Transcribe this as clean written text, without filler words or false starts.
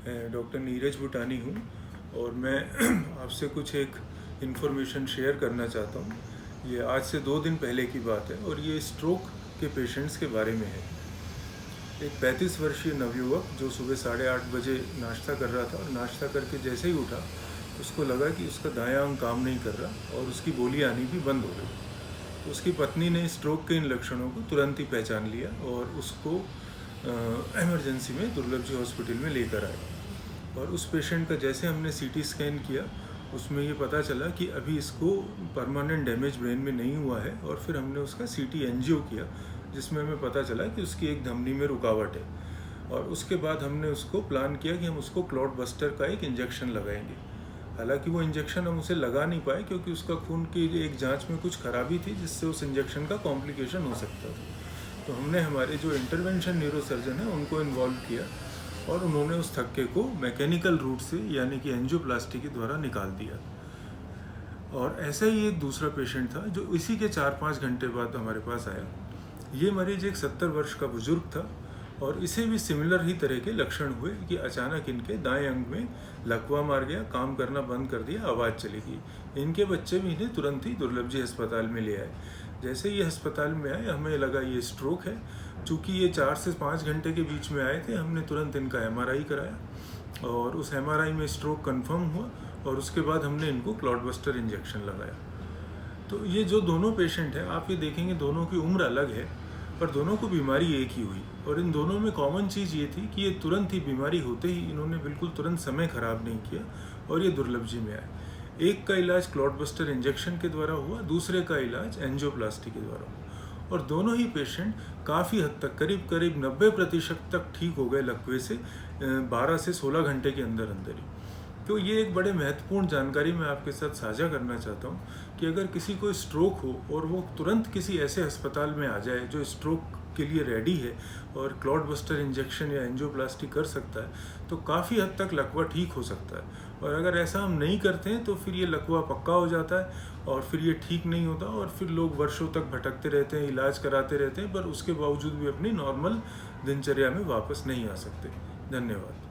मैं डॉक्टर नीरज भूटानी हूँ और मैं आपसे कुछ एक इन्फॉर्मेशन शेयर करना चाहता हूँ। ये आज से 2 दिन पहले की बात है और ये स्ट्रोक के पेशेंट्स के बारे में है। एक 35 वर्षीय नवयुवक जो सुबह 8:30 बजे नाश्ता कर रहा था और नाश्ता करके जैसे ही उठा उसको लगा कि उसका दायां अंग काम नहीं कर रहा और उसकी बोली आनी भी बंद हो गई। उसकी पत्नी ने स्ट्रोक के इन लक्षणों को तुरंत ही पहचान लिया और उसको इमरजेंसी में दुर्लभ जी हॉस्पिटल में लेकर आए। और उस पेशेंट का जैसे हमने सीटी स्कैन किया उसमें ये पता चला कि अभी इसको परमानेंट डैमेज ब्रेन में नहीं हुआ है। और फिर हमने उसका सीटी एंजियो किया जिसमें हमें पता चला कि उसकी एक धमनी में रुकावट है। और उसके बाद हमने उसको प्लान किया कि हम उसको क्लॉट बस्टर का एक इंजेक्शन लगाएंगे। हालांकि वो इंजेक्शन हम उसे लगा नहीं पाए क्योंकि उसका खून की एक जांच में कुछ खराबी थी जिससे उस इंजेक्शन का कॉम्प्लिकेशन हो सकता था। तो हमने हमारे जो इंटरवेंशन न्यूरोसर्जन है उनको इन्वॉल्व किया और उन्होंने उस थक्के को मैकेनिकल रूट से यानी कि एंजियोप्लास्टी के द्वारा निकाल दिया। और ऐसा ही एक दूसरा पेशेंट था जो इसी के 4-5 घंटे बाद हमारे पास आया। ये मरीज एक 70 वर्ष का बुजुर्ग था और इसे भी सिमिलर ही तरह के लक्षण हुए कि अचानक इनके दाएं अंग में लकवा मार गया, काम करना बंद कर दिया, आवाज़ चली गई। इनके बच्चे भी इन्हें तुरंत ही दुर्लभ जी अस्पताल में ले आए। जैसे ये अस्पताल में आए हमें लगा ये स्ट्रोक है। चूँकि ये 4 से 5 घंटे के बीच में आए थे, हमने तुरंत इनका MRI कराया और उस MRI में स्ट्रोक कंफर्म हुआ और उसके बाद हमने इनको क्लॉट बस्टर इंजेक्शन लगाया। तो ये जो दोनों पेशेंट हैं, आप ये देखेंगे दोनों की उम्र अलग है पर दोनों को बीमारी एक ही हुई। और इन दोनों में कॉमन चीज़ ये थी कि ये तुरंत ही बीमारी होते ही इन्होंने बिल्कुल तुरंत समय ख़राब नहीं किया और ये दुर्लभ जी में आए। एक का इलाज क्लॉट बस्टर इंजेक्शन के द्वारा हुआ, दूसरे का इलाज एंजियोप्लास्टी के द्वारा हुआ। और दोनों ही पेशेंट काफ़ी हद तक करीब 90% तक ठीक हो गए लकवे से 12 से 16 घंटे के अंदर अंदर ही। तो ये एक बड़े महत्वपूर्ण जानकारी मैं आपके साथ साझा करना चाहता हूँ कि अगर किसी को स्ट्रोक हो और वो तुरंत किसी ऐसे अस्पताल में आ जाए जो स्ट्रोक के लिए रेडी है और क्लॉट बस्टर इंजेक्शन या एंजियोप्लास्टी कर सकता है तो काफ़ी हद तक लकवा ठीक हो सकता है। और अगर ऐसा हम नहीं करते हैं तो फिर ये लकवा पक्का हो जाता है और फिर ये ठीक नहीं होता और फिर लोग वर्षों तक भटकते रहते हैं, इलाज कराते रहते हैं, पर उसके बावजूद भी अपनी नॉर्मल दिनचर्या में वापस नहीं आ सकते। धन्यवाद।